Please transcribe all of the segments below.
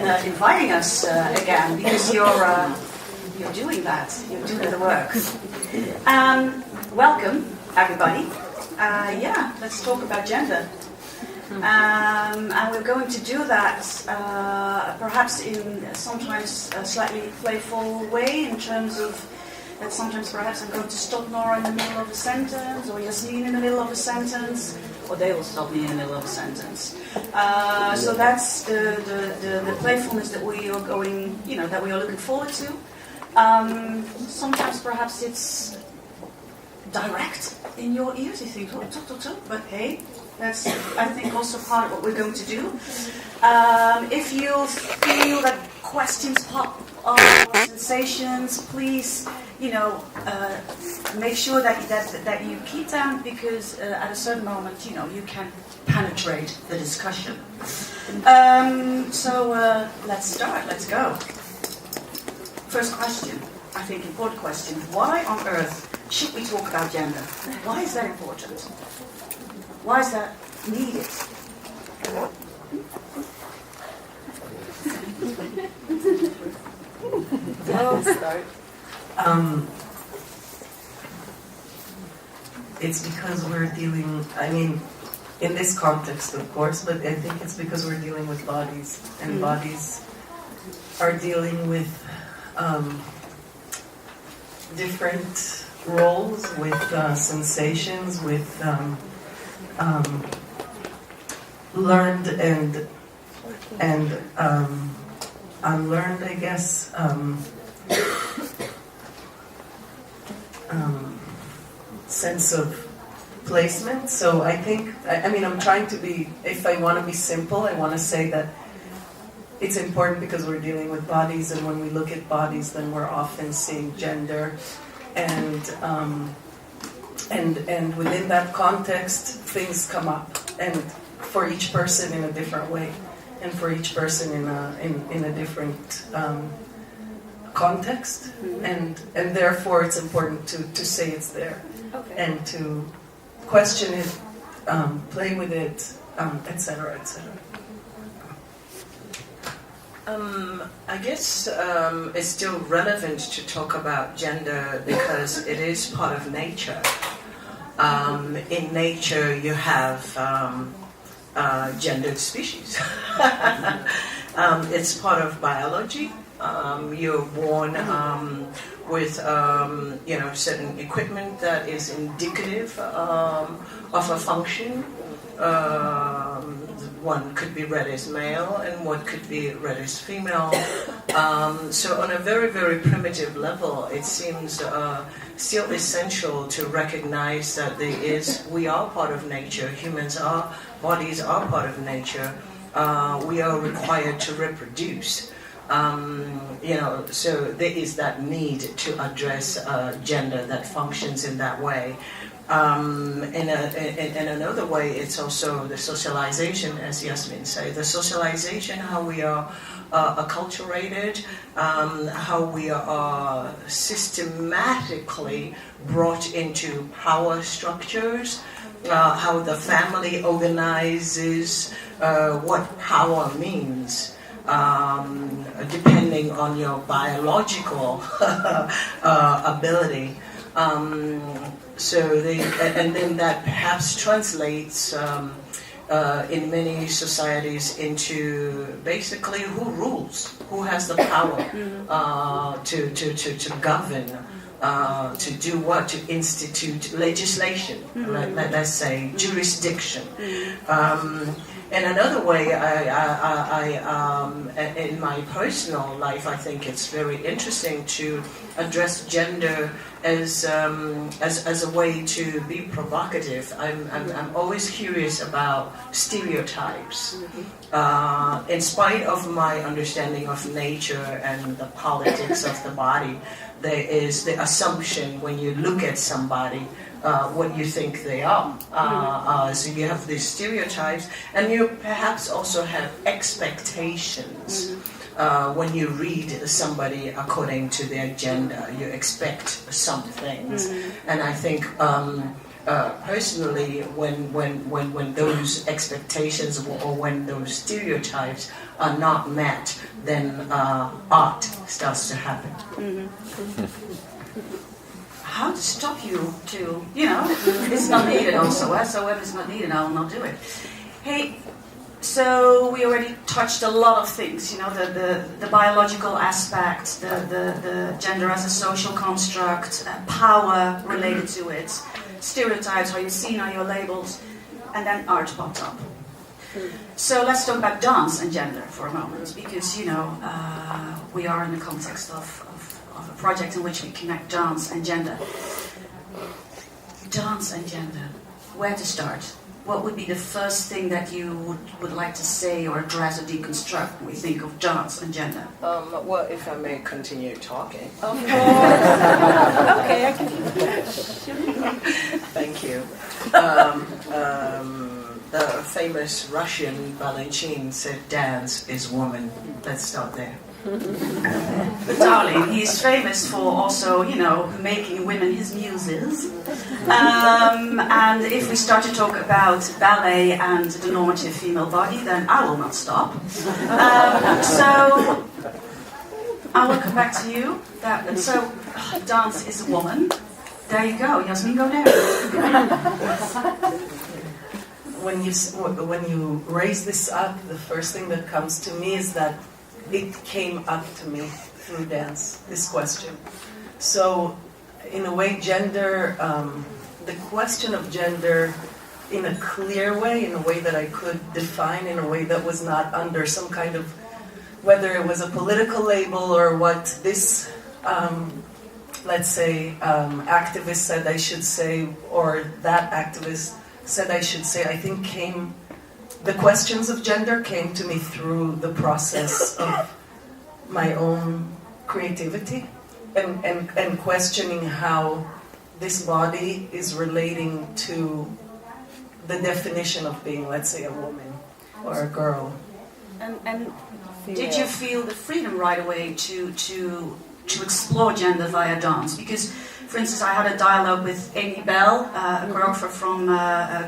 inviting us again, because you're doing that. You're doing the work. Welcome, everybody. Let's talk about gender. And we're going to do that perhaps in sometimes a slightly playful way, in terms of that sometimes perhaps I'm going to stop Nora in the middle of a sentence, or Yasmeen in the middle of a sentence, or they will stop me in the middle of a sentence. So that's the playfulness that we are going, that we are looking forward to. Sometimes perhaps it's direct in your ears. You think, but hey, that's, I think, also part of what we're going to do. If you feel that questions pop up or sensations, please, make sure that you keep them, because at a certain moment, you can penetrate the discussion. So let's start. Let's go. First question, I think important question. Why on earth should we talk about gender? Why is that important? Why is that needed? I'll start. It's because we're dealing, in this context, of course, but I think it's because we're dealing with bodies, and bodies are dealing with different roles, with sensations, with learned and unlearned, I guess, sense of placement. So I think, I'm trying to be, if I want to be simple, I want to say that it's important because we're dealing with bodies, and when we look at bodies, then we're often seeing gender, and within that context, things come up, and for each person in a different way, and for each person in a different context, and therefore it's important to say it's there, and to question it, play with it, etc., etc. I guess it's still relevant to talk about gender because it is part of nature. In nature, you have gendered species. It's part of biology. You're born with certain equipment that is indicative of a function. One could be read as male and one could be read as female. So on a very, very primitive level, it seems still essential to recognize that we are part of nature. Bodies are part of nature. We are required to reproduce. So there is that need to address gender that functions in that way. In another way, it's also the socialization, as Yasmeen said, the socialization, how we are acculturated, how we are systematically brought into power structures, how the family organizes, what power means. Depending on your biological ability. And then that perhaps translates in many societies into basically who rules, who has the power to govern, to do what, to institute legislation, let's say jurisdiction. In another way, in my personal life, I think it's very interesting to address gender as a way to be provocative. I'm always curious about stereotypes. In spite of my understanding of nature and the politics of the body, there is the assumption when you look at somebody what you think they are. So you have these stereotypes, and you perhaps also have expectations. When you read somebody according to their gender, you expect some things. And I think personally, when those expectations or when those stereotypes are not met, then art starts to happen. How to stop you to, it's not needed also, so when it's not needed, I'll not do it. Hey, so we already touched a lot of things, the biological aspect, the gender as a social construct, power related to it, stereotypes, how you're seen, how you're labeled, and then art popped up. So let's talk about dance and gender for a moment, because, we are in the context of a project in which we connect dance and gender. Dance and gender, where to start? What would be the first thing that you would like to say or address or deconstruct when we think of dance and gender? Well, if I may continue talking. Of course. Okay, I can. Thank you. The famous Russian ballerina said, "Dance is woman." Let's start there. Darling, he's famous for also, making women his muses. And if we start to talk about ballet and the normative female body, then I will not stop. So I will come back to you. So dance is a woman. There you go, Yasmeen, go there. When you raise this up, the first thing that comes to me is that it came up to me through dance, this question. So, in a way, gender, the question of gender in a clear way, in a way that I could define, in a way that was not under some kind of, whether it was a political label or what this, let's say, activist said I should say, or that activist said I should say, I think the questions of gender came to me through the process of my own creativity and questioning how this body is relating to the definition of being, let's say, a woman or a girl. And did you feel the freedom right away to explore gender via dance? Because, for instance, I had a dialogue with Amy Bell, a choreographer from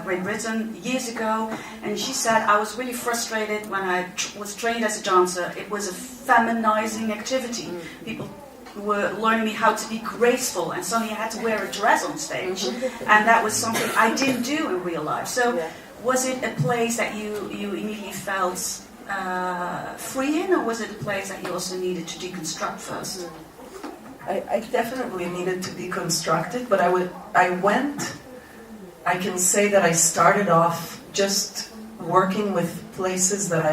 Great Britain, years ago, and she said, I was really frustrated when I was trained as a dancer. It was a feminizing activity. People were learning me how to be graceful, and suddenly I had to wear a dress on stage, and that was something I didn't do in real life. So was it a place that you immediately felt free in, or was it a place that you also needed to deconstruct first? I definitely needed to deconstruct it, but I can say that I started off just working with places that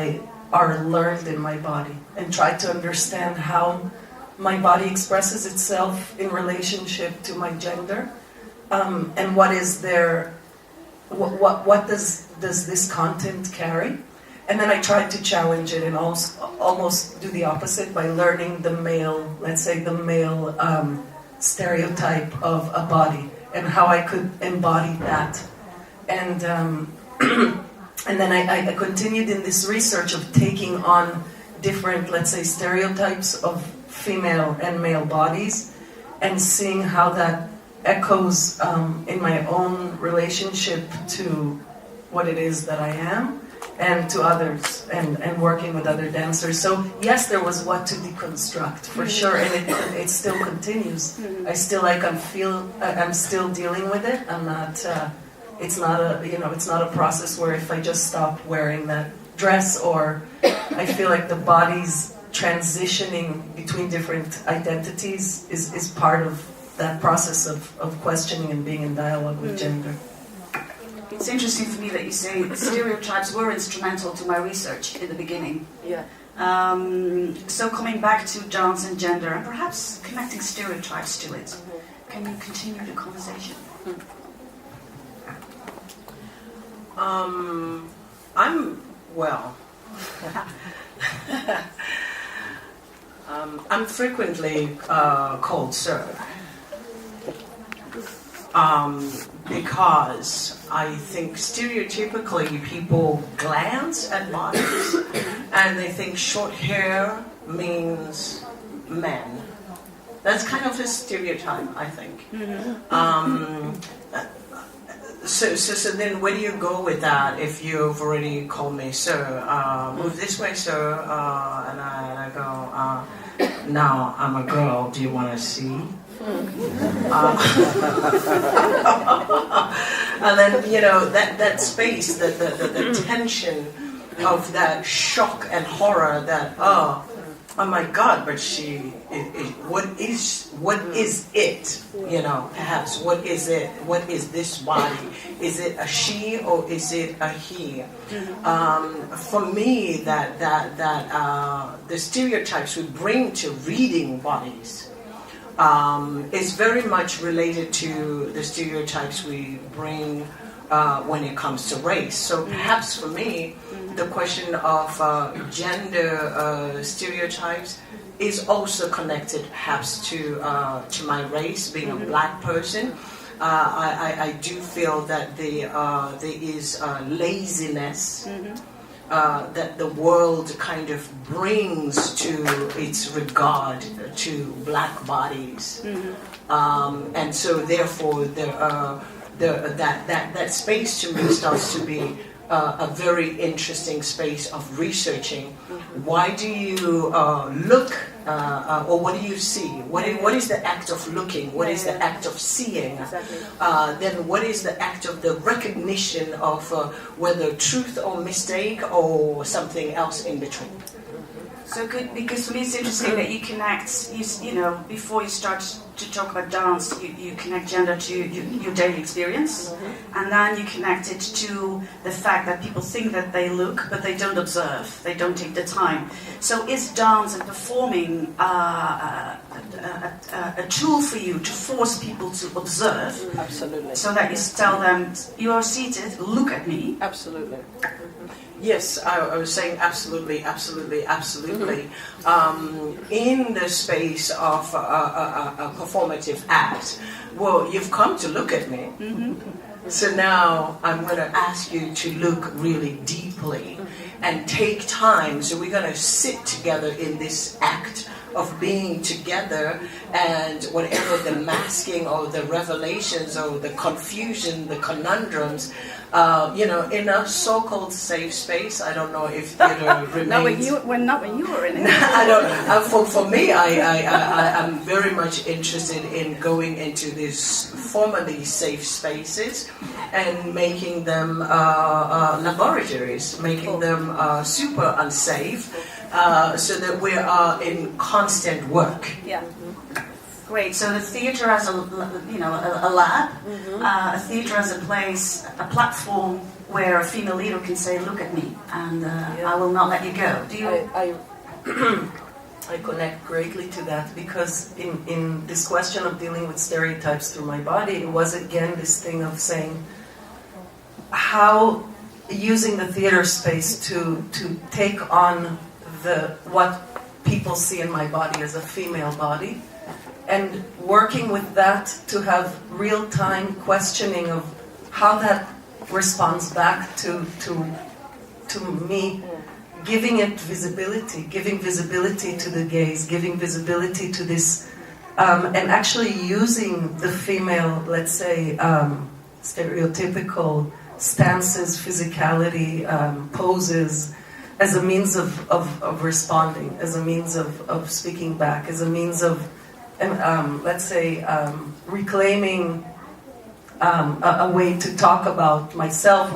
are learned in my body and tried to understand how my body expresses itself in relationship to my gender, and what is what does this content carry? And then I tried to challenge it and almost do the opposite by learning the male, let's say the male stereotype of a body and how I could embody that. And and then I continued in this research of taking on different, let's say, stereotypes of female and male bodies and seeing how that echoes in my own relationship to what it is that I am and to others, and working with other dancers. So yes, there was what to deconstruct for sure, and it still continues. I still I'm still dealing with it. I'm not. It's not a process where if I just stop wearing that dress, or I feel like the body's transitioning between different identities is part of that process of questioning and being in dialogue with gender. It's interesting for me that you say stereotypes were instrumental to my research in the beginning. Yeah. So coming back to dance and gender, and perhaps connecting stereotypes to it, can you continue the conversation? I'm frequently called sir. Because I think stereotypically people glance at bodies and they think short hair means men. That's kind of a stereotype, I think. So then where do you go with that if you've already called me sir? Move this way, sir. And I go, now I'm a girl, do you want to see? And then, that space, the tension of that shock and horror that, oh my God, but what is it? Perhaps what is it? What is this body? Is it a she or is it a he? For me, that the stereotypes we bring to reading bodies is very much related to the stereotypes we bring when it comes to race. So perhaps for me, the question of gender stereotypes is also connected perhaps to my race, being a black person. I do feel that there is laziness that the world kind of brings to its regard to black bodies. And so therefore that space to me starts to be a very interesting space of researching. Why do you look, or what do you see? What is the act of looking? What is the act of seeing? Exactly. Then what is the act of the recognition of whether truth or mistake or something else in between? So good, because for me it's interesting that you connect, before you start to talk about dance, you connect gender to your daily experience, and then you connect it to the fact that people think that they look, but they don't observe, they don't take the time. So is dance and performing a tool for you to force people to observe? Absolutely. So that you tell them, you are seated, look at me. Absolutely. Yes, I was saying absolutely. In the space of a performative act, well, you've come to look at me. So now I'm going to ask you to look really deeply and take time. So we're going to sit together in this act of being together, and whatever the masking or the revelations or the confusion, the conundrums, in a so-called safe space. I don't know if theater remains. Not when you were in it. I don't. For me, I'm very much interested in going into these formerly safe spaces and making them laboratories, making them super unsafe, so that we are in constant work. Yeah. Great. So the theatre as a lab, a theatre as a place, a platform where a female leader can say, "Look at me, and I will not let you go." Do you? I connect greatly to that, because in this question of dealing with stereotypes through my body, it was again this thing of saying how using the theater space to take on what people see in my body as a female body, and working with that to have real-time questioning of how that responds back to me, giving it visibility, giving visibility to the gaze, giving visibility to this, and actually using the female, let's say, stereotypical stances, physicality, poses, as a means of responding, as a means of speaking back, as a means of, let's say, reclaiming a way to talk about myself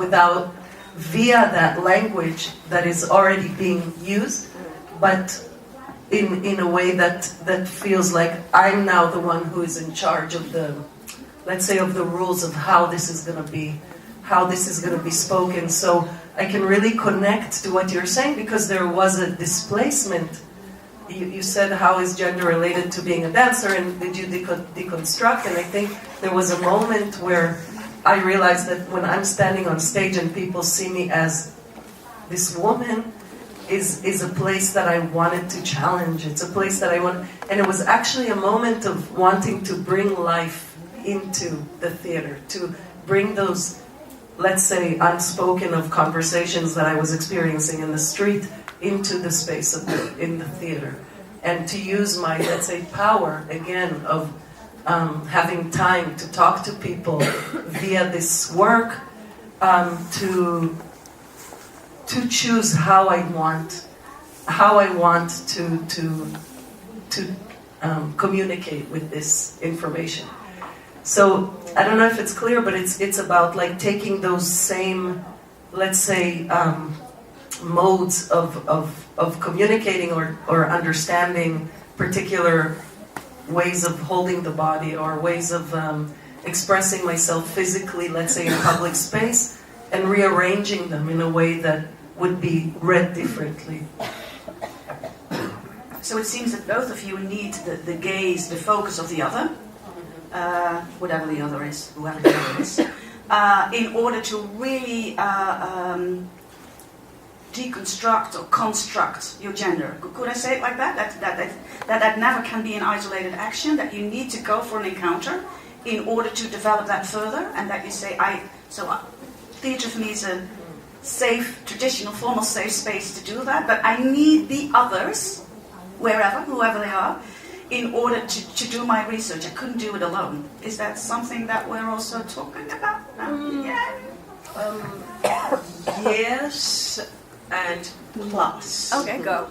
via that language that is already being used, but in a way that feels like I'm now the one who is in charge of the, let's say, of the rules of how this is going to be spoken. So I can really connect to what you're saying, because there was a displacement. You said, how is gender related to being a dancer, and did you deconstruct? And I think there was a moment where I realized that when I'm standing on stage and people see me as this woman, is a place that I wanted to challenge. It's a place that I want, and it was actually a moment of wanting to bring life into the theater, to bring those, let's say, unspoken of conversations that I was experiencing in the street into the space in the theater, and to use my, let's say, power again of having time to talk to people via this work, to choose how I want to communicate with this information. So I don't know if it's clear, but it's about like taking those same, let's say, modes of communicating or understanding particular ways of holding the body or ways of expressing myself physically, let's say in public space, and rearranging them in a way that would be read differently. So it seems that both of you need the gaze, the focus of the other, whatever the other is, whoever the other is, in order to really deconstruct or construct your gender. Could I say it like that? That never can be an isolated action, that you need to go for an encounter in order to develop that further, and that you say, theatre for me is a safe, traditional, formal safe space to do that, but I need the others, whoever they are, in order to do my research. I couldn't do it alone. Is that something that we're also talking about? Yes, and plus. Okay, go.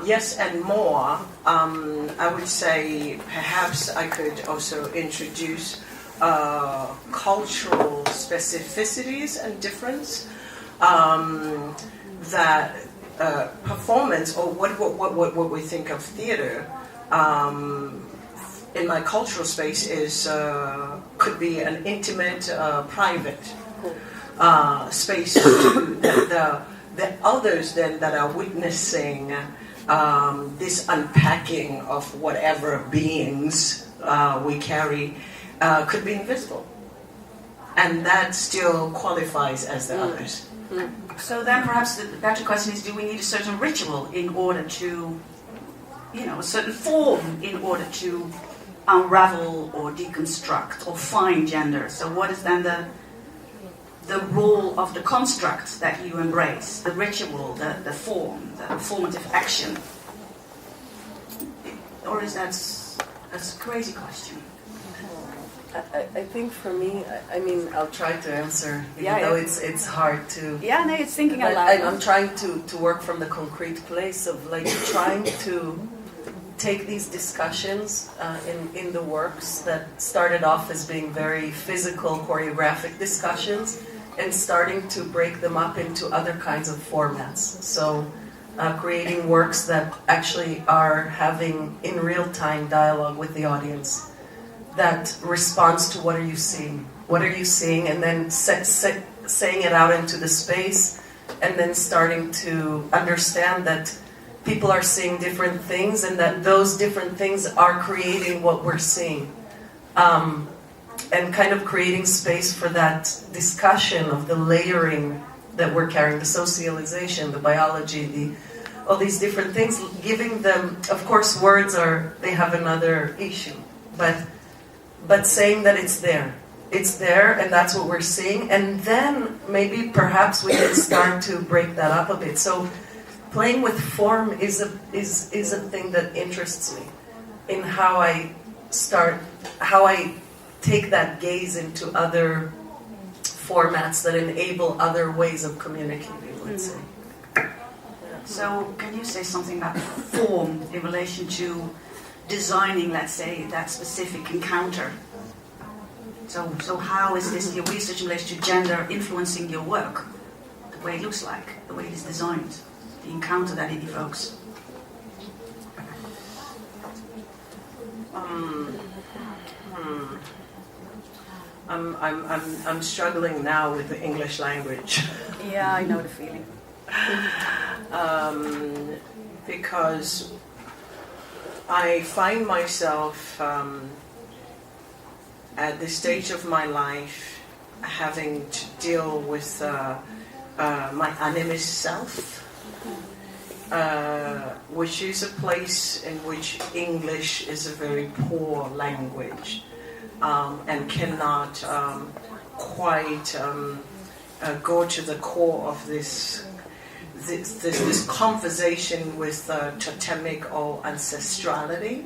Yes, and more. I would say perhaps I could also introduce cultural specificities and difference that performance, or what we think of theater in my cultural space is could be an intimate, private space to the others then that are witnessing this unpacking of whatever beings we carry could be invisible, and that still qualifies as the others. So then perhaps the better question is, do we need a certain ritual in order to, a certain form in order to unravel or deconstruct or find gender? So what is then the role of the construct that you embrace, the ritual, the form, the formative action? Or is that's a crazy question? I think for me, I mean, I'll try to answer, even though it's hard to. Yeah, no, it's thinking But aloud. I'm trying to work from the concrete place of like trying to take these discussions in the works that started off as being very physical, choreographic discussions, and starting to break them up into other kinds of formats. So creating works that actually are having in real time dialogue with the audience that responds to what are you seeing? What are you seeing? And then saying it out into the space, and then starting to understand that people are seeing different things, and that those different things are creating what we're seeing. And kind of creating space for that discussion of the layering that we're carrying, the socialization, the biology, all these different things, giving them, of course, words they have another issue, but saying that it's there, and that's what we're seeing, and then maybe perhaps we can start to break that up a bit. So playing with form is a thing that interests me in how I take that gaze into other formats that enable other ways of communicating, let's say. So can you say something about form in relation to designing, let's say, that specific encounter? So how is this, your research in relation to gender, influencing your work? The way it looks like, the way it is designed, the encounter that it evokes? I'm struggling now with the English language. Yeah, I know the feeling. Because I find myself at this stage of my life having to deal with my animist self, which is a place in which English is a very poor language, and cannot quite go to the core of this conversation with totemic or ancestrality.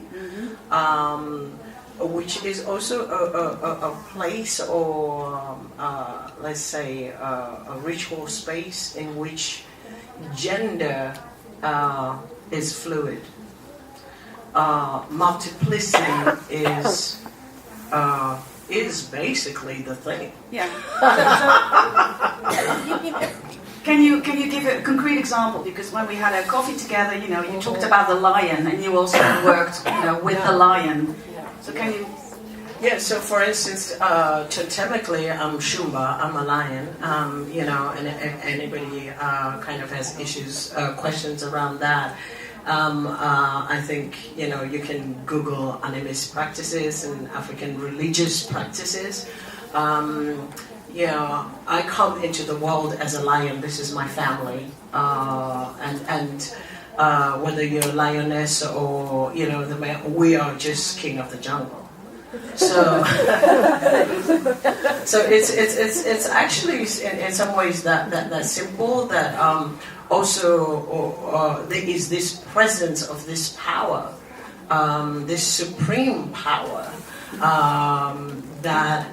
which is also a place or let's say a ritual space in which gender is fluid. Multiplicity is basically the thing. Yeah. Can you give a concrete example? Because when we had a coffee together, you know, you talked about the lion, and you also worked, you know, with the lion. So can you? Yeah. So for instance, totemically, I'm Shumba. I'm a lion. You know, and anybody kind of has issues, questions around that. I think, you know, you can Google animist practices and African religious practices. You know, I come into the world as a lion. This is my family, and whether you're a lioness or, you know, the man, we are just king of the jungle. So, so it's actually in some ways that simple. That also there is this presence of this power, this supreme power. That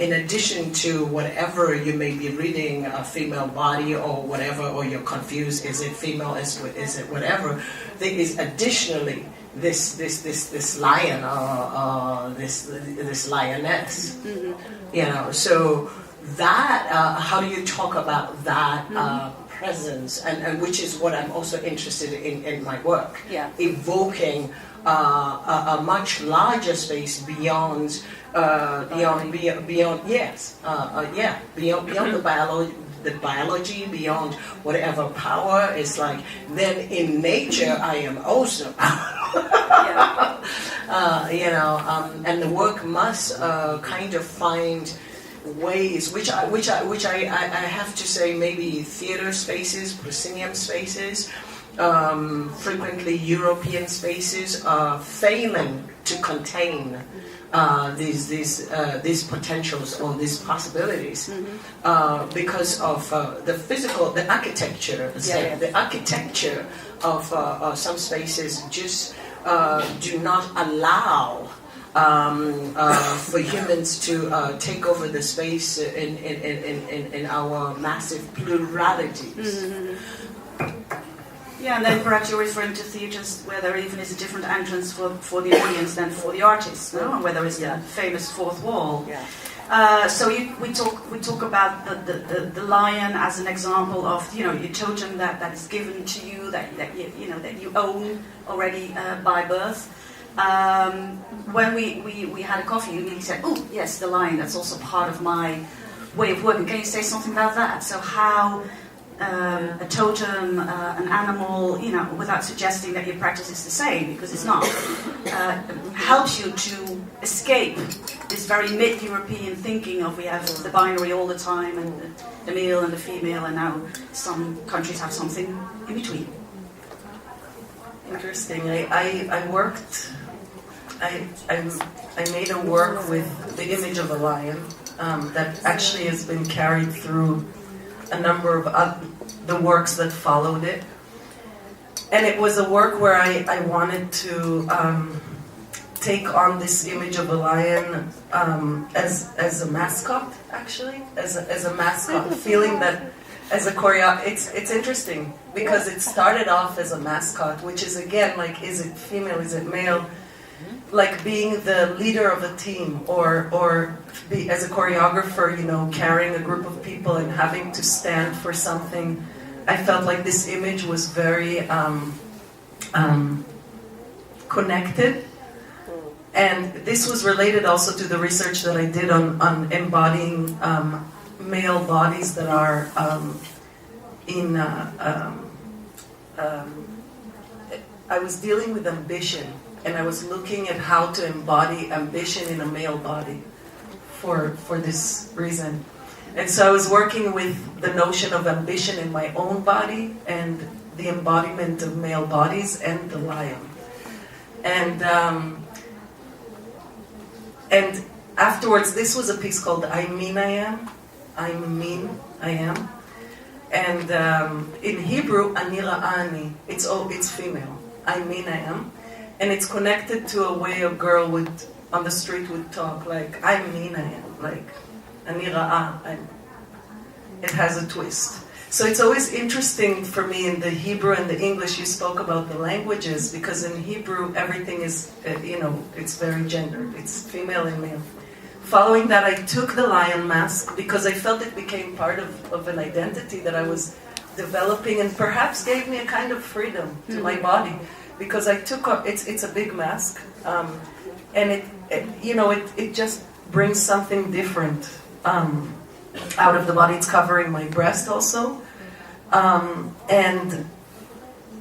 in addition to whatever you may be reading, a female body or whatever, or you're confused, is it female, is it whatever, there is additionally this lion or this lioness, Mm-hmm. you know. So that how do you talk about that presence, and which is what I'm also interested in my work, Yeah. evoking a much larger space beyond beyond the biology, beyond whatever power is like. Then in nature, I am also Yeah. you know, and the work must kind of find ways, which I have to say, maybe theater spaces, proscenium spaces, frequently European spaces are failing to contain these potentials or these possibilities, because of the physical, the architecture, the architecture of some spaces just do not allow for humans to take over the space in our massive pluralities. Yeah, and then perhaps you're referring to theatres where there even is a different entrance for the audience than for the artists, no? And where there is the famous fourth wall. Yeah. So we talk about the lion as an example of, you know, your totem that is given to you, that you know that you own already by birth. When we had a coffee, you said, "Oh yes, the lion. That's also part of my way of working." Can you say something about that? So how a totem, an animal, you know, without suggesting that your practice is the same, because it's not, helps you to escape this very mid-European thinking of we have the binary all the time, and the male and the female, and now some countries have something in between. Interesting. I worked. I made a work with the image of a lion that actually has been carried through a number of the works that followed it, and it was a work where I wanted to take on this image of a lion as a mascot, actually, as a mascot, feeling that as a it's interesting because it started off as a mascot, which is again like, is it female, is it male? Like being the leader of a team, or be as a choreographer, you know, carrying a group of people and having to stand for something. I felt like this image was very connected, and this was related also to the research that I did on embodying male bodies that are I was dealing with ambition. And I was looking at how to embody ambition in a male body for this reason. And so I was working with the notion of ambition in my own body and the embodiment of male bodies and the lion. And afterwards, this was a piece called I Mean I Am. I Am. And in Hebrew, Anila Ani, it's female. I Mean I Am. And it's connected to a way a girl would on the street would talk like, I'm mean, I am, like, ani ra'a, it has a twist. So it's always interesting for me in the Hebrew and the English, you spoke about the languages, because in Hebrew everything is, it's very gendered, it's female and male. Following that, I took the lion mask because I felt it became part of an identity that I was developing, and perhaps gave me a kind of freedom to my body, because I took it's a big mask, and it just brings something different out of the body. It's covering my breast also, and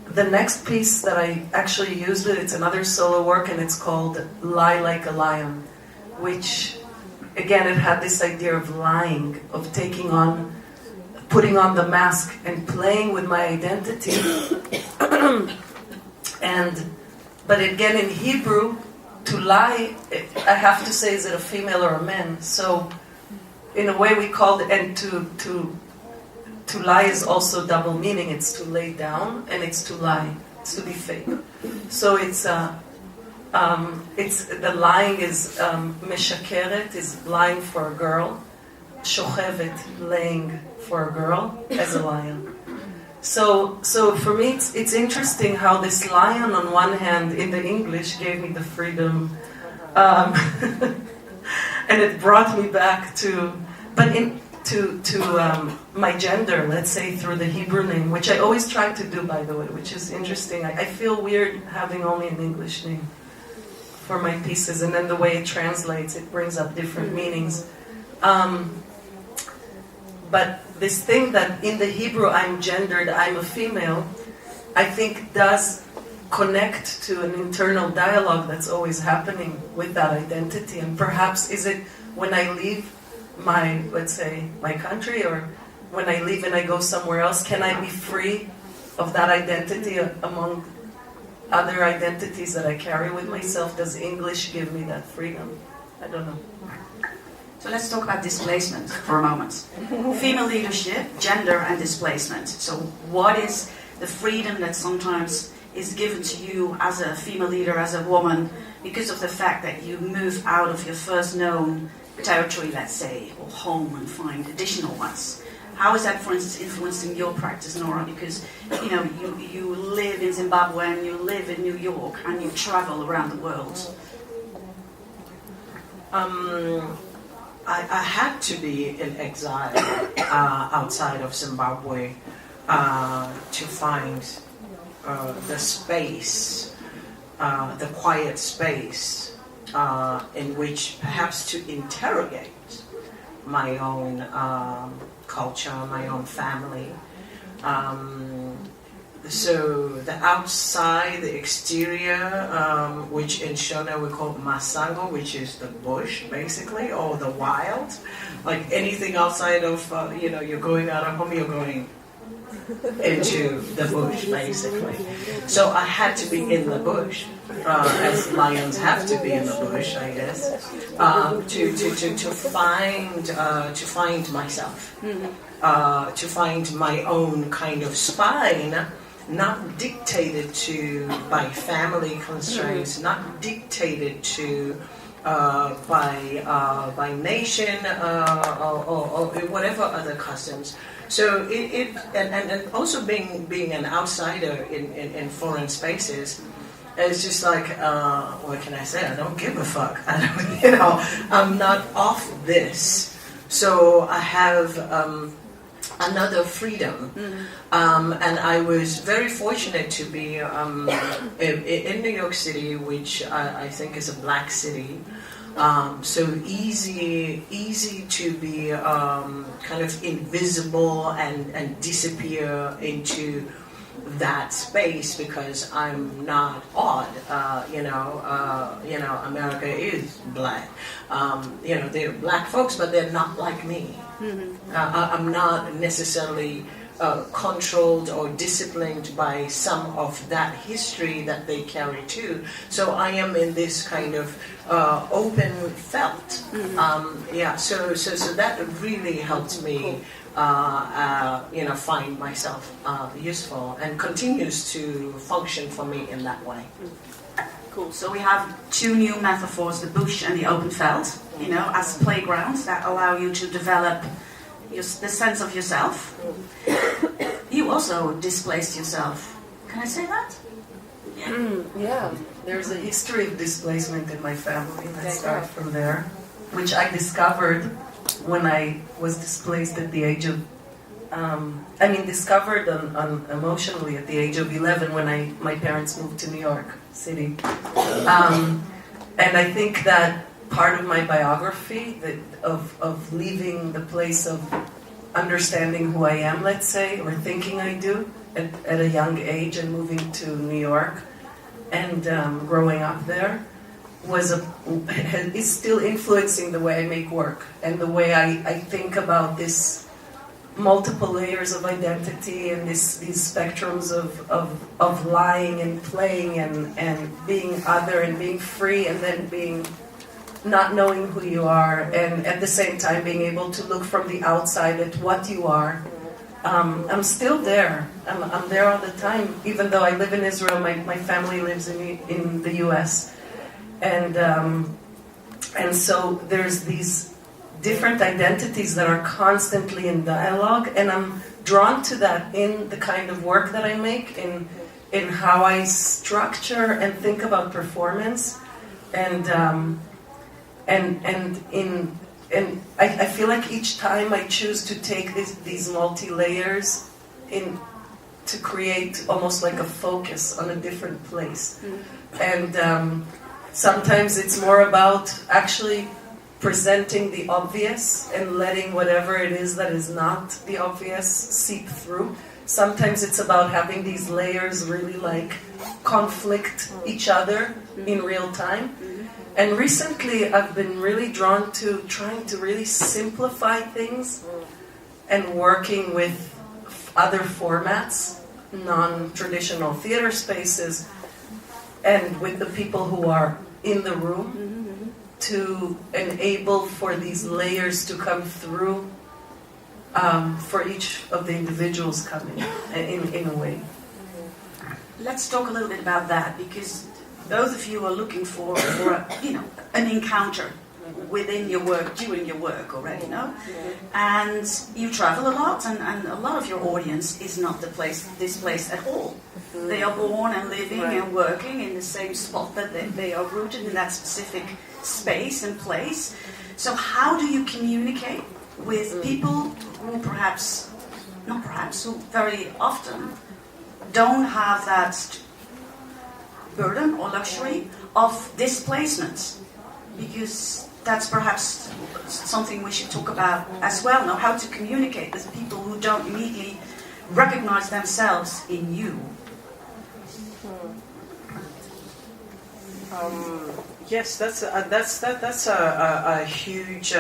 the next piece that I actually used it's another solo work, and it's called Lie Like a Lion, which again it had this idea of lying, of putting on the mask and playing with my identity. But again, in Hebrew, to lie, I have to say, is it a female or a man? So, in a way, we called it, and to lie is also double meaning. It's to lay down, and it's to lie. It's to be fake. So it's the lying is meshakeret, is lying for a girl. Shochevet, laying for a girl, as a lion. So for me, it's interesting how this lion, on one hand, in the English, gave me the freedom, and it brought me back to my gender, let's say, through the Hebrew name, which I always try to do, by the way, which is interesting. I feel weird having only an English name for my pieces, and then the way it translates, it brings up different meanings. But this thing that in the Hebrew I'm gendered, I'm a female, I think does connect to an internal dialogue that's always happening with that identity. And perhaps is it when I leave my, let's say, my country, or when I leave and I go somewhere else, can I be free of that identity among other identities that I carry with myself? Does English give me that freedom? I don't know. So let's talk about displacement for a moment. Female leadership, gender, and displacement. So what is the freedom that sometimes is given to you as a female leader, as a woman, because of the fact that you move out of your first known territory, let's say, or home, and find additional ones? How is that, for instance, influencing your practice, Nora? Because you live in Zimbabwe, and you live in New York, and you travel around the world. I had to be in exile outside of Zimbabwe to find the space, the quiet space in which perhaps to interrogate my own culture, my own family. So the outside, the exterior, which in Shona we call masango, which is the bush, basically, or the wild. Like anything outside of, you're going out of home, you're going into the bush, basically. So I had to be in the bush, as lions have to be in the bush, I guess, to find myself, to find my own kind of spine. Not dictated to by family constraints, not dictated to by nation or whatever other customs. So and also being an outsider in foreign spaces, it's just like what can I say? I don't give a fuck. I'm not off this. So I have another freedom. And I was very fortunate to be in New York City, which I think is a black city. So easy to be kind of invisible and disappear into that space because I'm not odd. America is black. They're black folks, but they're not like me. I'm not necessarily controlled or disciplined by some of that history that they carry too. So I am in this kind of open felt. So that really helped me find myself useful and continues to function for me in that way. Cool. So we have two new metaphors, the bush and the open veld, as playgrounds that allow you to develop the sense of yourself. You also displaced yourself. Can I say that? Yeah, there's a history of displacement in my family. Let's start from there, which I discovered when I was displaced at the age of, discovered on emotionally at the age of 11 when my parents moved to New York City. And I think that part of my biography of leaving the place of understanding who I am, let's say, or thinking I do, at a young age and moving to New York and growing up there is still influencing the way I make work and the way I think about this multiple layers of identity and these spectrums of lying and playing and being other and being free and then being not knowing who you are and at the same time being able to look from the outside at what you are. I'm still there. I'm there all the time. Even though I live in Israel, my family lives in the U.S. And so there's these different identities that are constantly in dialogue, and I'm drawn to that in the kind of work that I make, in how I structure and think about performance, and I feel like each time I choose to take these multi-layers in to create almost like a focus on a different place. And sometimes it's more about actually presenting the obvious and letting whatever it is that is not the obvious seep through. Sometimes it's about having these layers really like conflict each other in real time. And recently I've been really drawn to trying to really simplify things and working with other formats, non-traditional theater spaces, and with the people who are in the room to enable for these layers to come through for each of the individuals coming in a way. Let's talk a little bit about that, because both of you are looking for an encounter within your work, during your work already, no? And you travel a lot, and a lot of your audience is not displaced at all. They are born and living and working in the same spot that they are rooted in that specific space and place. So how do you communicate with people who who very often don't have that burden or luxury of displacement? Because that's perhaps something we should talk about as well now, how to communicate with people who don't immediately recognize themselves in you. Yes, that's a huge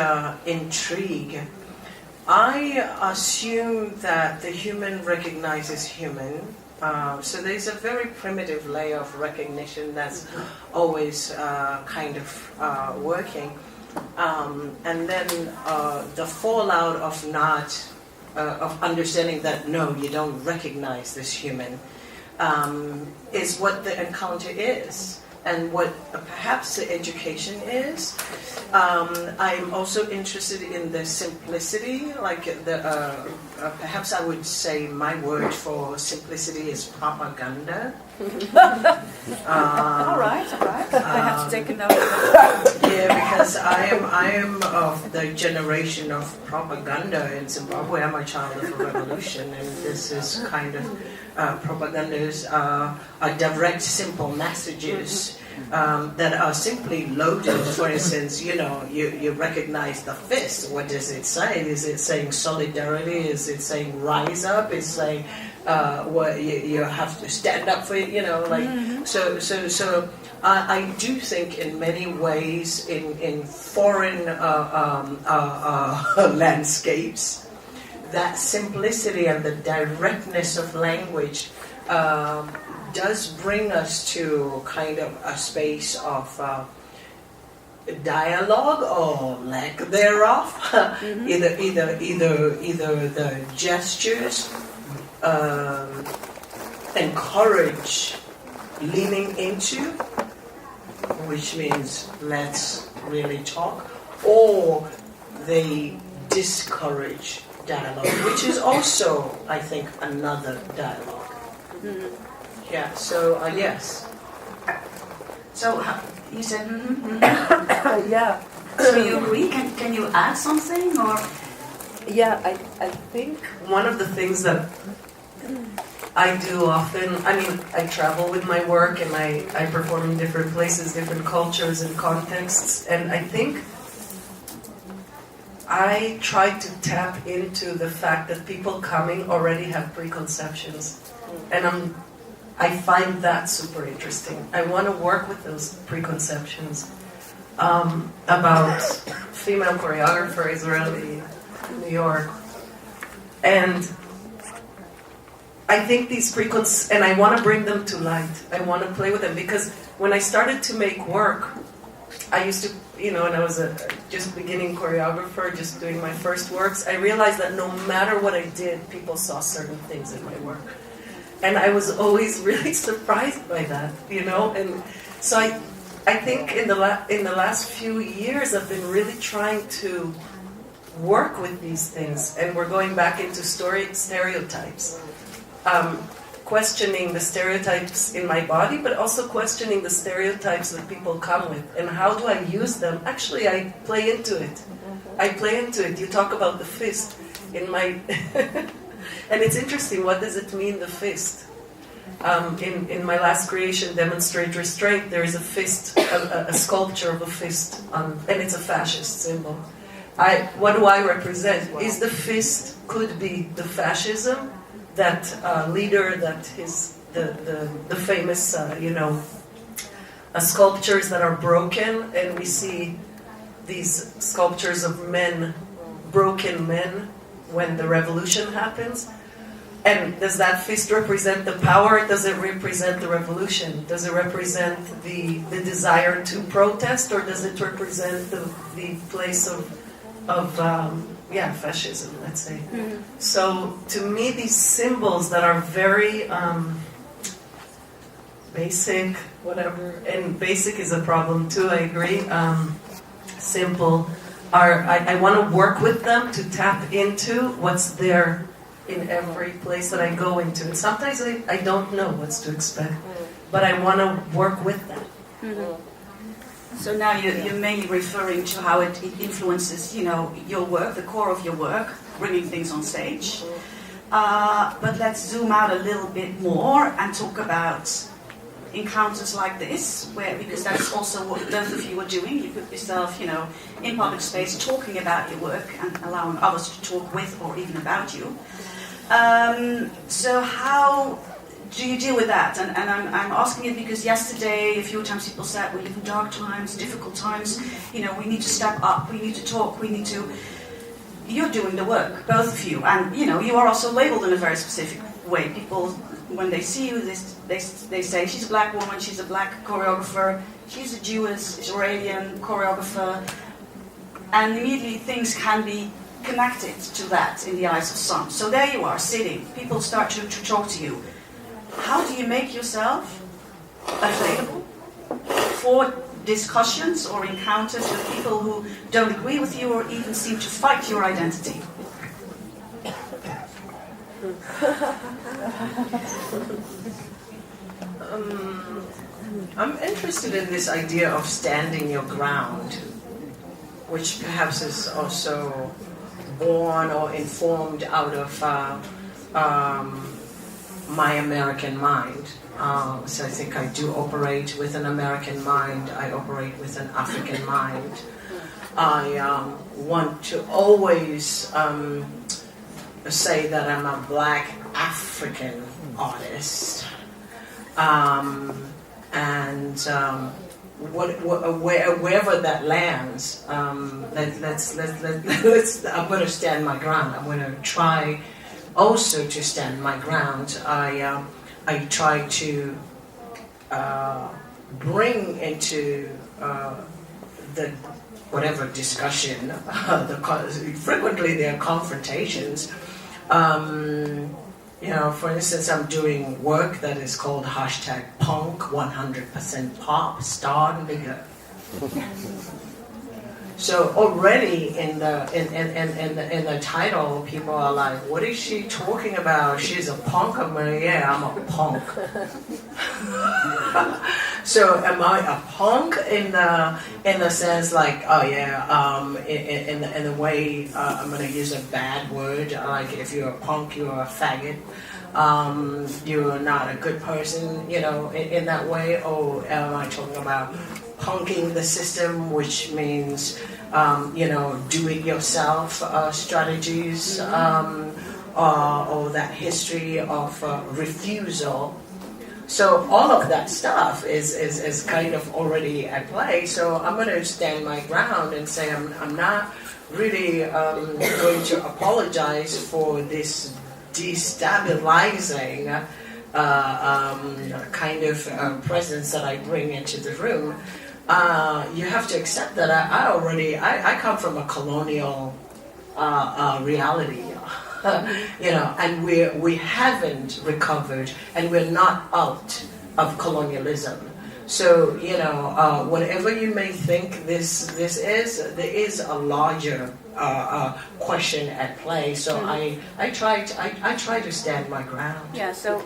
intrigue. I assume that the human recognizes human. So there's a very primitive layer of recognition that's always kind of working. And then the fallout of of understanding that no, you don't recognize this human is what the encounter is. And what perhaps the education is. I'm also interested in the simplicity, like perhaps I would say my word for simplicity is propaganda. All right. I have to take a note of that. Yeah, because I am of the generation of propaganda in Zimbabwe. I'm a child of a revolution, and this is kind of propagandas are direct, simple messages that are simply loaded. For instance, you recognize the fist. What does it say? Is it saying solidarity? Is it saying rise up? It's saying you have to stand up for it. So I do think in many ways in foreign landscapes, that simplicity and the directness of language does bring us to kind of a space of dialogue or lack thereof. Either the gestures encourage leaning into which means let's really talk, or they discourage dialogue, which is also, I think, another dialogue. Yeah, so yes. So you said, Yeah. So you agree? Can you add something or? Yeah, I think one of the things that I do often, I mean, I travel with my work and I perform in different places, different cultures and contexts, and I think I try to tap into the fact that people coming already have preconceptions, and I find that super interesting. I want to work with those preconceptions about female choreographer, Israeli, New York, and I think these and I want to bring them to light. I want to play with them, because when I started to make work, I used to, and I was a just beginning choreographer, just doing my first works, I realized that no matter what I did, people saw certain things in my work. And I was always really surprised by that, and so I think in the last few years I've been really trying to work with these things, and we're going back into stereotypes. Questioning the stereotypes in my body, but also questioning the stereotypes that people come with, and how do I use them? Actually, I play into it. You talk about the fist in my, and it's interesting. What does it mean, the fist? In my last creation, Demonstrate Restraint, there is a fist, a sculpture of a fist, and it's a fascist symbol. What do I represent? Is the fist could be the fascism? That leader, that is the famous, sculptures that are broken, and we see these sculptures of men, broken men, when the revolution happens. And does that fist represent the power? Does it represent the revolution? Does it represent the desire to protest, or does it represent the place of fascism, let's say. Mm-hmm. So to me, these symbols that are very basic, whatever, and basic is a problem too, I agree, simple, I want to work with them to tap into what's there in every place that I go into. And sometimes I don't know what's to expect, but I want to work with them. Mm-hmm. So now you're mainly referring to how it influences, your work, the core of your work, bringing things on stage. But let's zoom out a little bit more and talk about encounters like this, because that's also what both of you are doing. You put yourself, in public space, talking about your work and allowing others to talk with or even about you. So how do you deal with that? And I'm asking it because yesterday a few times people said we live in dark times, difficult times, we need to step up, we need to talk, you're doing the work, both of you, and you are also labeled in a very specific way. People, when they see you, they say she's a black woman, she's a black choreographer, she's a Jewish, Israeli choreographer, and immediately things can be connected to that in the eyes of some. So there you are, sitting, people start to talk to you. How do you make yourself available for discussions or encounters with people who don't agree with you or even seem to fight your identity? I'm interested in this idea of standing your ground, which perhaps is also born or informed out of my American mind. So I think I do operate with an American mind. I operate with an African mind. I want to always say that I'm a black African artist. Wherever that lands, let's. I'm going to stand my ground. I'm going to try also to stand my ground. I try to bring into the whatever discussion. Frequently there are confrontations. For instance, I'm doing work that is called #punk 100% pop, start bigger. So already in the title, people are like, "What is she talking about? She's a punk." I'm like, "Yeah, I'm a punk." So am I a punk in the sense like, oh yeah, in the way I'm gonna use a bad word, like if you're a punk, you're a faggot. You're not a good person, in that way, or am I talking about punking the system, which means, do-it-yourself strategies, or that history of refusal. So all of that stuff is kind of already at play. So I'm going to stand my ground and say I'm not really going to apologize for this destabilizing kind of presence that I bring into the room. You have to accept that I come from a colonial reality, and we haven't recovered, and we're not out of colonialism. So whatever you may think this is, there is a larger question at play. So I try to stand my ground. Yeah, so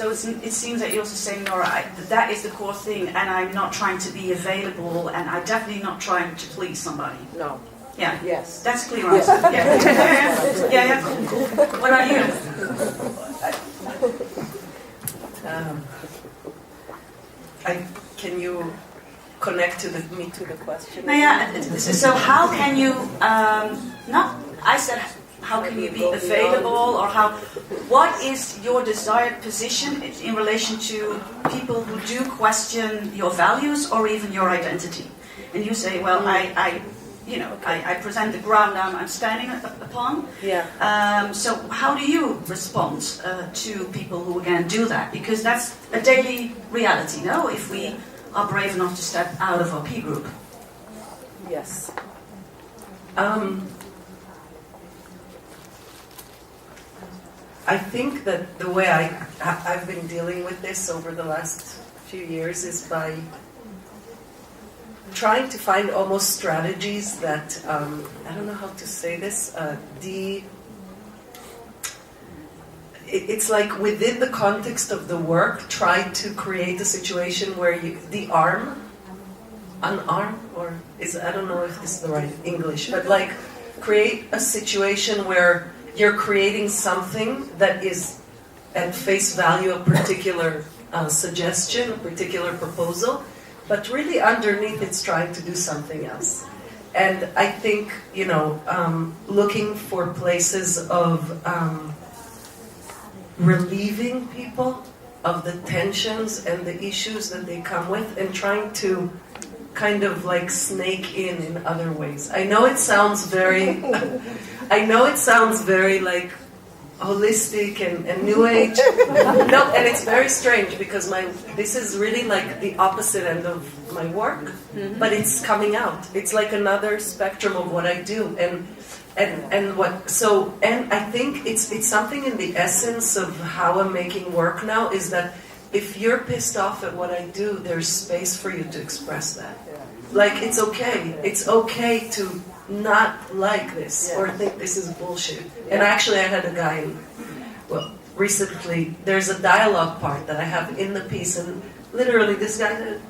it seems that you're also saying, Nora, that is the core thing, and I'm not trying to be available, and I'm definitely not trying to please somebody. No. Yeah. Yes. That's clear answer. Yeah. Cool. What about you? Can you connect to me to the question? Yeah. So how can you I said, how can you be available, or what is your desired position in relation to people who do question your values or even your identity? And you say, well, I present the ground I'm standing upon. Yeah. So how do you respond to people who again do that? Because that's a daily reality, no? If we are brave enough to step out of our P group. Yes. I think that the way I've been dealing with this over the last few years is by trying to find almost strategies that, I don't know how to say this, it's like within the context of the work, try to create a situation where unarm, or I don't know if this is the right English, but like create a situation where you're creating something that is at face value a particular suggestion, a particular proposal, but really underneath it's trying to do something else. And I think, looking for places of relieving people of the tensions and the issues that they come with, and trying to kind of like snake in other ways. I know it sounds very like holistic and new age. No, and it's very strange because this is really like the opposite end of my work, but it's coming out. It's like another spectrum of what I do, and I think it's something in the essence of how I'm making work now, is that if you're pissed off at what I do, there's space for you to express that. Like, it's okay. It's okay to not like this or think this is bullshit. And actually, I had a guy, recently, there's a dialogue part that I have in the piece, and literally this guy said,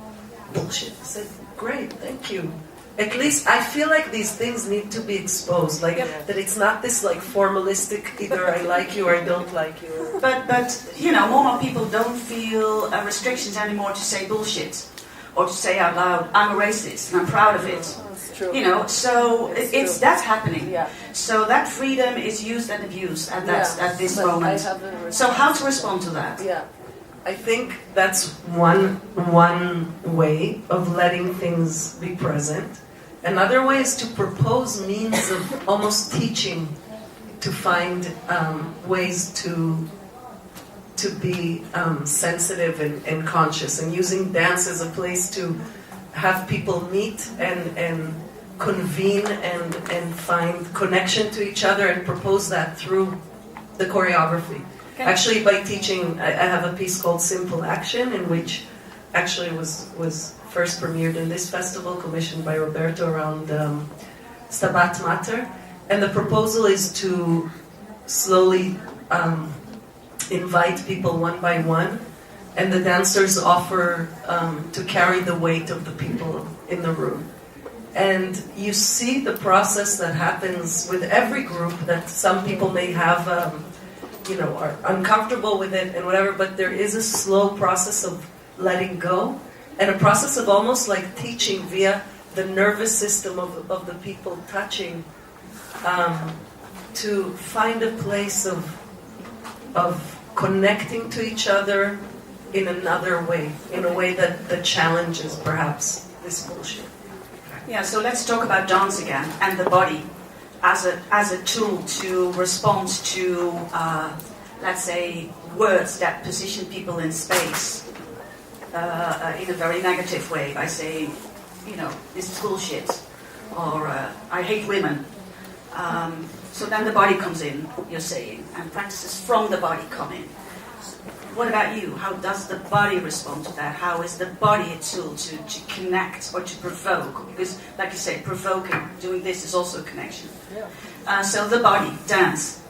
bullshit. I said, great, thank you. At least I feel like these things need to be exposed, like that it's not this like formalistic, either I like you or I don't like you. But more people don't feel restrictions anymore to say bullshit, or to say out loud, I'm a racist and I'm proud of it. That's true. So that's happening. Yeah. So that freedom is used and abused at this moment. So how to respond to that? Yeah. I think that's one way of letting things be present. Another way is to propose means of almost teaching, to find ways to be sensitive and conscious, and using dance as a place to have people meet and convene and find connection to each other, and propose that through the choreography. Okay. Actually, by teaching, I have a piece called Simple Action, in which actually was first premiered in this festival, commissioned by Roberto around Stabat Mater. And the proposal is to slowly invite people one by one, and the dancers offer to carry the weight of the people in the room. And you see the process that happens with every group, that some people may have, are uncomfortable with it and whatever, but there is a slow process of letting go, and a process of almost like teaching via the nervous system of the people touching, to find a place of connecting to each other in another way, in a way that challenges perhaps this bullshit. Yeah, so let's talk about dance again and the body as a tool to respond to, let's say, words that position people in space in a very negative way by saying, this is bullshit, or I hate women. So then the body comes in, you're saying, and practices from the body come in. What about you? How does the body respond to that? How is the body a tool to connect or to provoke? Because, like you say, provoking, doing this is also a connection. Yeah. So the body, dance.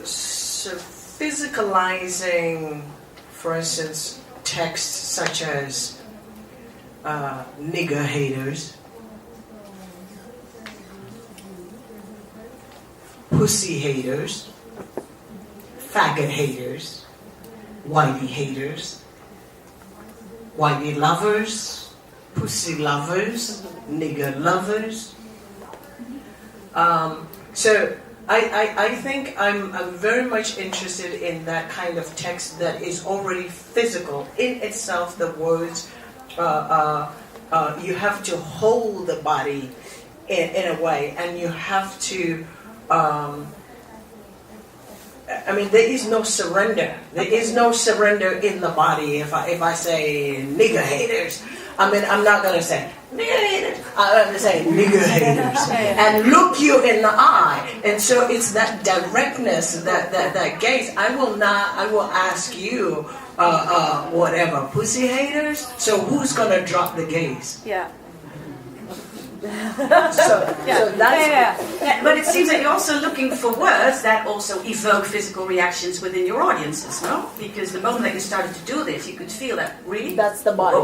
So physicalizing, for instance, texts such as nigger haters, pussy haters, faggot haters, whitey lovers, pussy lovers, nigger lovers. So I think I'm very much interested in that kind of text that is already physical in itself. The words, you have to hold the body in a way, and you have to. There is no surrender. There is no surrender in the body. If I say nigger haters, I'm not gonna say nigger haters. I'm gonna say nigger haters and look you in the eye. And so it's that directness, that gaze. I will ask you whatever, pussy haters. So who's gonna drop the gaze? Yeah. So that's But it seems that you're also looking for words that also evoke physical reactions within your audiences, no? Because the moment that you started to do this, you could feel that, really? That's the body.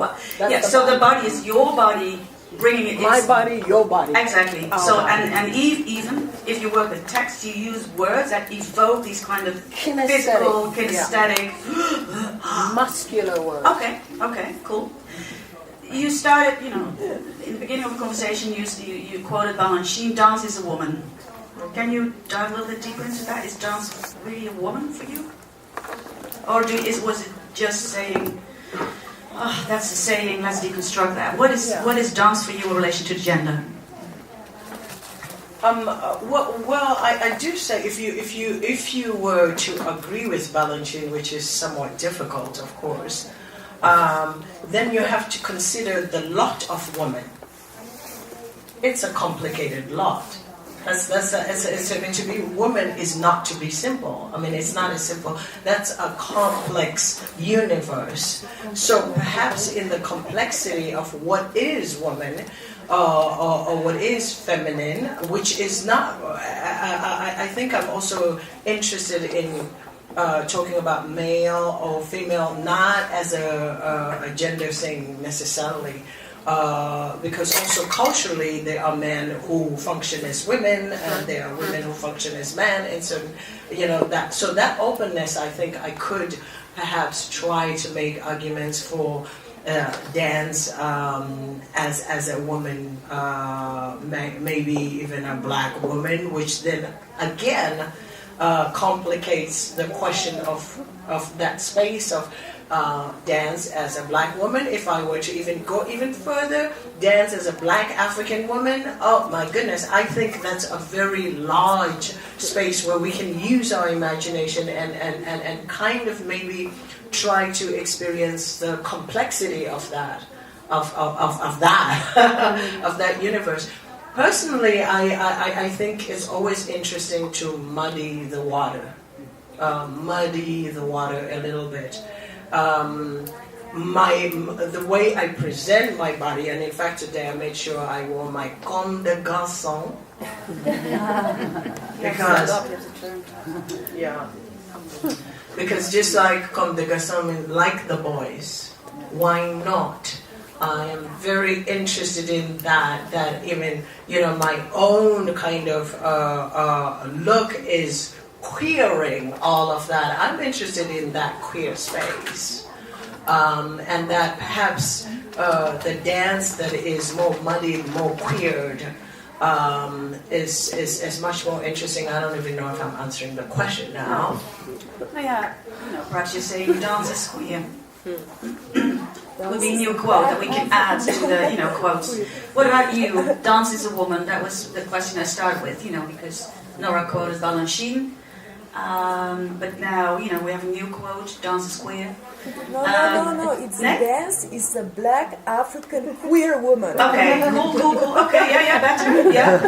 So the body is your body bringing it in. My body, your body. Exactly. Our So, body. and even if you work with text, you use words that evoke these kind of Kinesthetic. physical, kinesthetic. Muscular words. Okay, cool. You started, in the beginning of the conversation, you quoted Balanchine, dance is a woman. Can you dive a little bit deeper into that? Is dance really a woman for you? Or was it just saying, that's a saying, let's deconstruct that. What is dance for you in relation to gender? I do say if you were to agree with Balanchine, which is somewhat difficult, of course, then you have to consider the lot of woman. It's a complicated lot. To be woman is not to be simple. It's not as simple. That's a complex universe. So perhaps in the complexity of what is woman, or what is feminine, which is not. I think I'm also interested in. Talking about male or female, not as a gender thing necessarily, because also culturally there are men who function as women and there are women who function as men, and so that openness, I think I could perhaps try to make arguments for dance as a woman, maybe even a black woman, which then again complicates the question of that space of dance as a black woman. If I were to even go even further, dance as a black African woman, oh my goodness, I think that's a very large space where we can use our imagination and kind of maybe try to experience the complexity of that, of that universe. Personally, I think it's always interesting to muddy the water a little bit. The way I present my body, and in fact today I made sure I wore my comme des garçons because just like comme des garçons means like the boys, why not? I am very interested in that even, my own kind of look is queering all of that. I'm interested in that queer space. And that perhaps the dance that is more muddied, more queered, is much more interesting. I don't even know if I'm answering the question now. Yeah, perhaps you're saying dance is queer. Would be a new quote that we can add to the quotes. What about you? Dance is a woman. That was the question I started with. Because Nora quoted Balanchine. But now we have a new quote. Dance is queer. No. It's dance. It's a black African queer woman. Okay, cool. Okay, yeah, better. Yeah.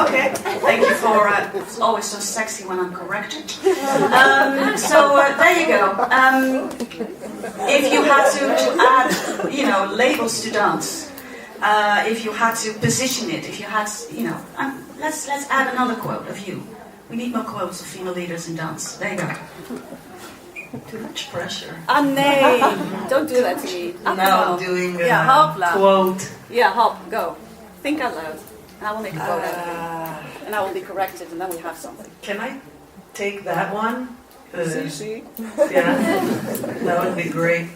Okay. Thank you for. It's always so sexy when I'm corrected. So there you go. If you had to add, labels to dance, if you had to position it, if you had, let's add another quote of you. We need more quotes of female leaders in dance. There you go. Too much pressure. Ah, nee. Don't do that to me. Now I'm doing a hopla. quote. Yeah, hop, go. Think out loud. And I will make a quote out of it. And I will be corrected, and then we have something. Can I take that one? See? Yeah, that would be great.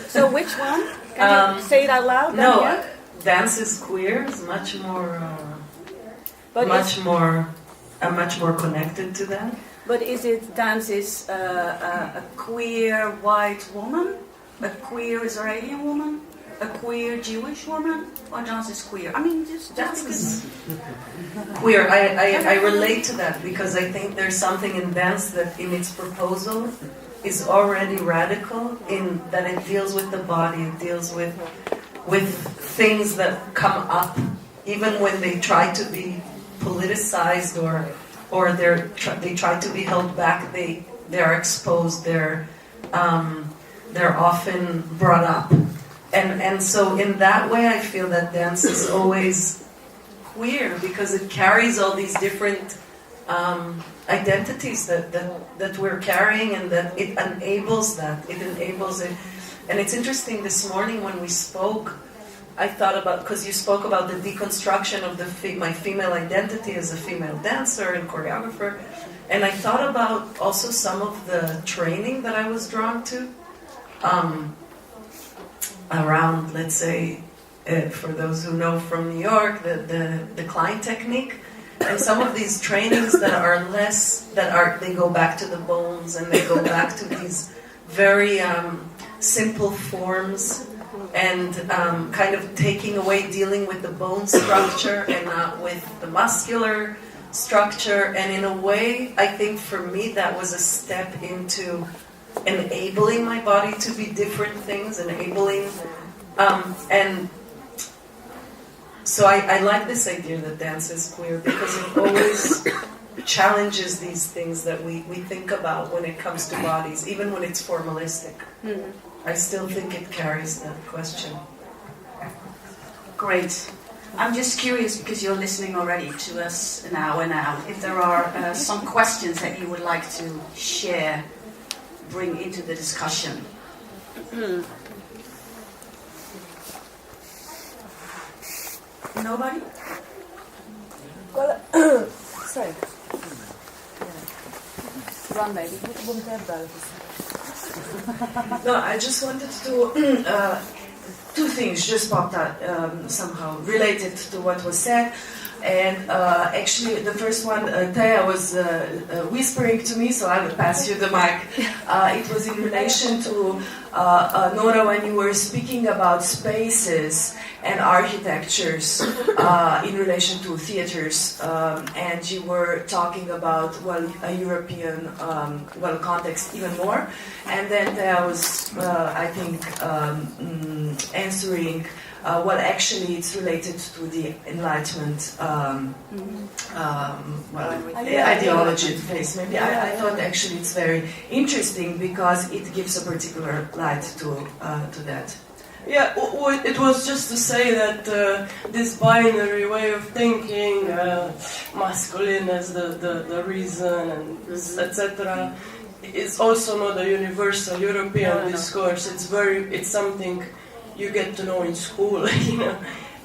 So which one? Can you say it out loud? No, Yeah? dance is queer. Is much more, But I'm much more connected to that. But is it dance is a queer white woman, a queer Israeli woman, a queer Jewish woman, or dance is queer? I mean, just because Queer. I relate to that because I think there's something in dance that in its proposal is already radical in that it deals with the body, it deals with things that come up even when they try to be politicized or they try to be held back. They're exposed. They're often brought up, and so in that way, I feel that dance is always queer because it carries all these different identities that we're carrying, and that it enables that. It enables it, and it's interesting. This morning when we spoke, I thought about, because you spoke about the deconstruction of my female identity as a female dancer and choreographer, and I thought about also some of the training that I was drawn to around, let's say, for those who know from New York, the Klein technique, and some of these trainings they go back to the bones and they go back to these very simple forms. And kind of taking away, dealing with the bone structure and not with the muscular structure. And in a way, I think for me that was a step into enabling my body to be different things, enabling, and so I like this idea that dance is queer because it always challenges these things that we think about when it comes to bodies, even when it's formalistic. Mm-hmm. I still think it carries that question. Great. I'm just curious, because you're listening already to us an hour now, if there are some questions that you would like to share, bring into the discussion. Nobody? Well, sorry. Run, baby. No, I just wanted to two things just popped out somehow related to what was said. And actually, the first one, Taya was whispering to me, so I will pass you the mic. It was in relation to Nora, when you were speaking about spaces and architectures in relation to theaters, and you were talking about, well, a European context even more. And then Taya was, I think, answering well, actually, it's related to the Enlightenment ideology in placement. I thought actually it's very interesting because it gives a particular light to that. Yeah, it was just to say that this binary way of thinking, masculine as the reason, and etc., is also not a universal European discourse. It's something you get to know in school. You know,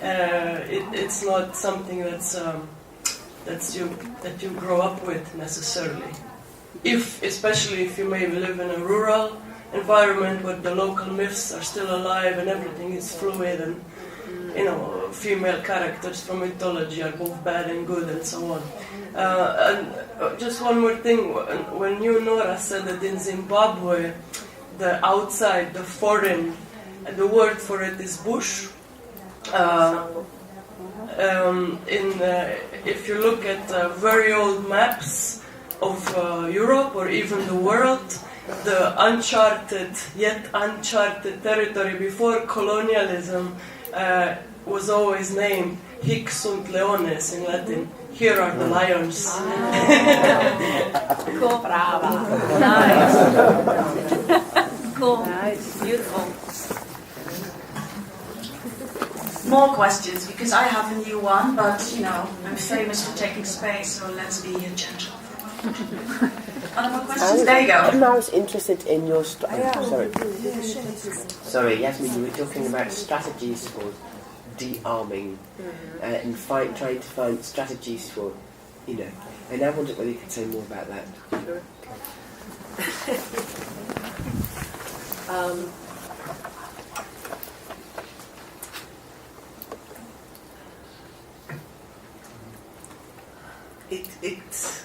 it's not something that you grow up with necessarily. Especially if you maybe live in a rural environment where the local myths are still alive and everything is fluid, and female characters from mythology are both bad and good and so on. And just one more thing, when you, Nora, said that in Zimbabwe the outside, the foreign, the word for it is bush. If you look at very old maps of Europe or even the world, the yet uncharted territory before colonialism was always named Hic sunt leones in Latin. Here are the lions. Cool. Brava. Nice. Cool. Nice. Beautiful. More questions, because I have a new one, but I'm famous for taking space, so let's be gentle. Other more questions? There you go. I was interested in your sorry, Yasmeen, you were talking about strategies for de-arming and trying to find strategies for, and I wondered whether you could say more about that. Sure.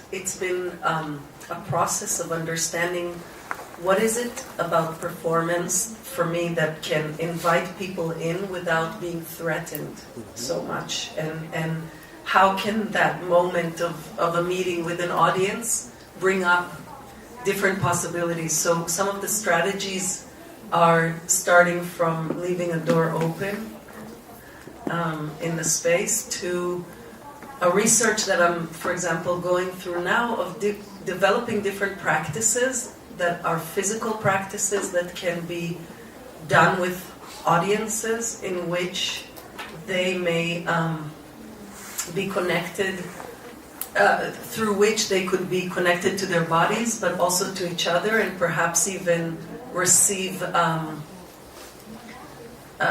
It's been a process of understanding what is it about performance for me that can invite people in without being threatened so much, and how can that moment of a meeting with an audience bring up different possibilities. So some of the strategies are starting from leaving a door open in the space to a research that I'm, for example, going through now of developing different practices that are physical practices that can be done with audiences in which they may be connected, through which they could be connected to their bodies, but also to each other, and perhaps even receive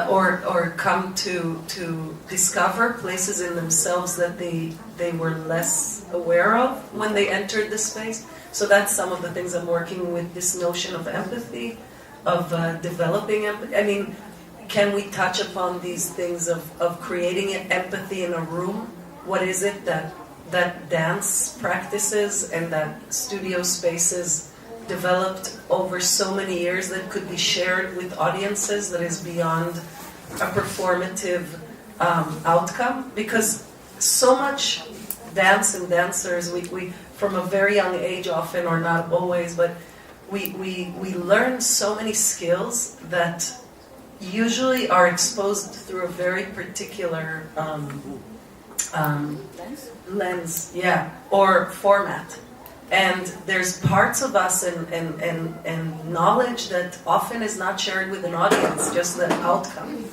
or come to discover places in themselves that they were less aware of when they entered the space. So that's some of the things I'm working with, this notion of empathy, of developing empathy. I mean, can we touch upon these things of creating empathy in a room? What is it that dance practices and that studio spaces developed over so many years that could be shared with audiences, that is beyond a performative outcome? Because so much dance and dancers, we from a very young age often, or not always, but we learn so many skills that usually are exposed through a very particular lens, or format. And there's parts of us and knowledge that often is not shared with an audience, just the outcome.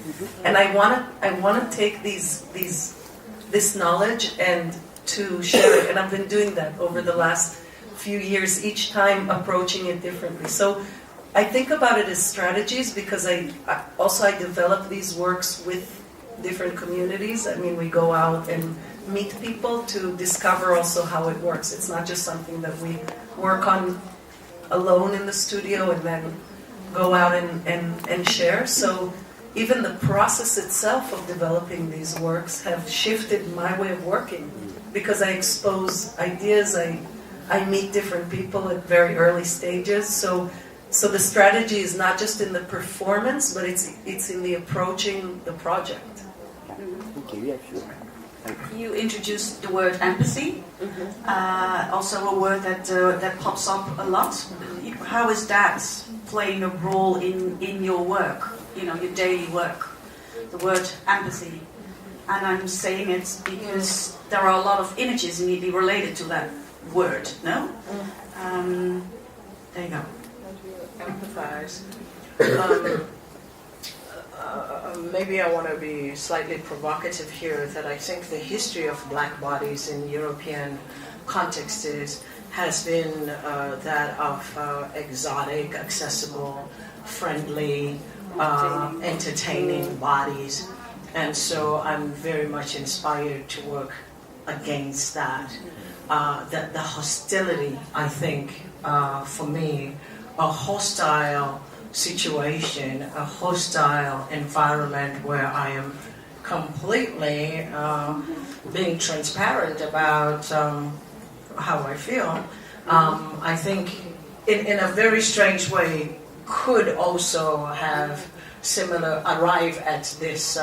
And I want to take this knowledge and to share it. And I've been doing that over the last few years, each time approaching it differently. So I think about it as strategies because I develop these works with different communities. I mean, we go out and meet people to discover also how it works. It's not just something that we work on alone in the studio and then go out and share. So even the process itself of developing these works have shifted my way of working because I expose ideas, I meet different people at very early stages. So the strategy is not just in the performance, but it's in the approaching the project. Thank you. Yeah, sure. You introduced the word empathy, also a word that pops up a lot. How is that playing a role in your work, your daily work? the word empathy. And I'm saying it because there are a lot of images immediately related to that word, no? There you go. Empathize. Maybe I want to be slightly provocative here, that I think the history of black bodies in European contexts has been that of exotic, accessible, friendly, entertaining bodies. And so I'm very much inspired to work against that. The hostility, I think, for me, a hostile situation, a hostile environment where I am completely being transparent about how I feel, I think in a very strange way could also have arrive at this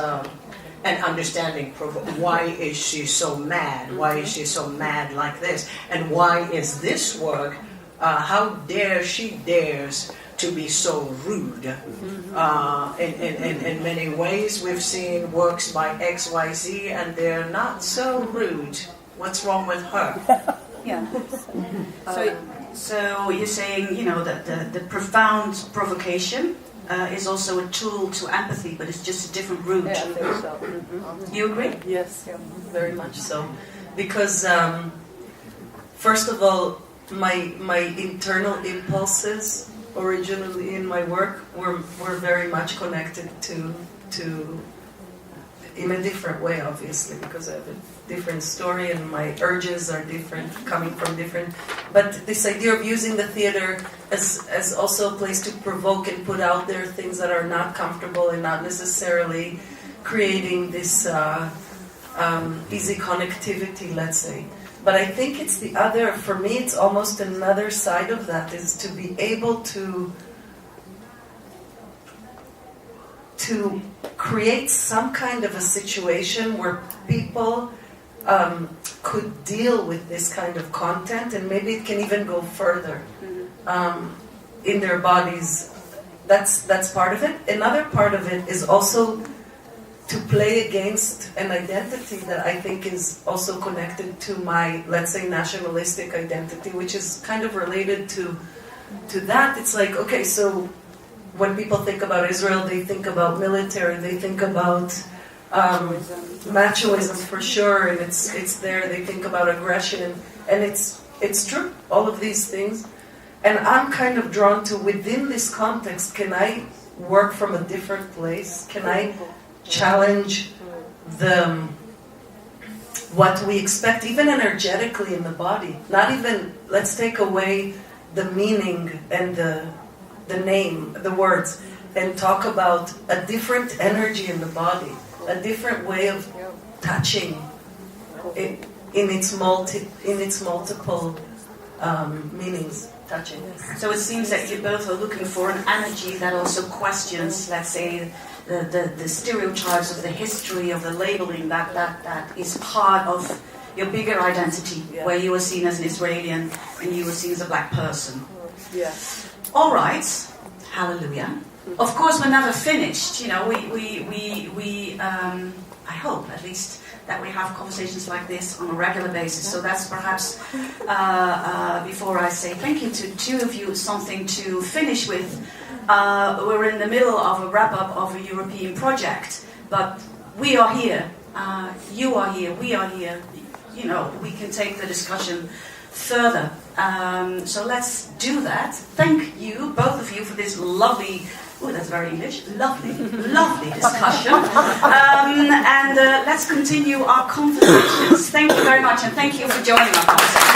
an understanding. Why is she so mad? Why is she so mad like this? And why is this work, how dare she dares to be so rude? In many ways, we've seen works by XYZ and they're not so rude. What's wrong with her? Yeah. So you're saying, that the profound provocation is also a tool to empathy, but it's just a different route. Yeah, I think so. You agree? Yes, very much so. Because, first of all, my internal impulses originally in my work were very much connected to in a different way, obviously, because I have a different story and my urges are different, coming from different. But this idea of using the theater as also a place to provoke and put out there things that are not comfortable and not necessarily creating this easy connectivity, let's say. But I think it's the other, for me, it's almost another side of that, is to be able to create some kind of a situation where people could deal with this kind of content, and maybe it can even go further in their bodies. That's part of it. Another part of it is also to play against an identity that I think is also connected to my, let's say, nationalistic identity, which is kind of related to that. It's like, okay, so when people think about Israel, they think about military, they think about machoism for sure, and it's there. They think about aggression, and it's true, all of these things. And I'm kind of drawn to, within this context, can I work from a different place? Can I challenge what we expect, even energetically in the body? Not even, let's take away the meaning and the name, the words, and talk about a different energy in the body, a different way of touching in its multiple meanings. Touching. So it seems that you both are looking for an energy that also questions, let's say, the stereotypes of the history of the labeling that is part of your bigger identity, where you were seen as an Israeli and you were seen as a black person. Yeah. All right, hallelujah. Of course, we're never finished. I hope at least that we have conversations like this on a regular basis. So that's perhaps, before I say thank you to two of you, something to finish with. We're in the middle of a wrap-up of a European project, but we are here. You are here. We are here. We can take the discussion further. So let's do that. Thank you, both of you, for this lovely, that's very English, lovely discussion. And let's continue our conversations. Thank you very much, and thank you for joining our conversation.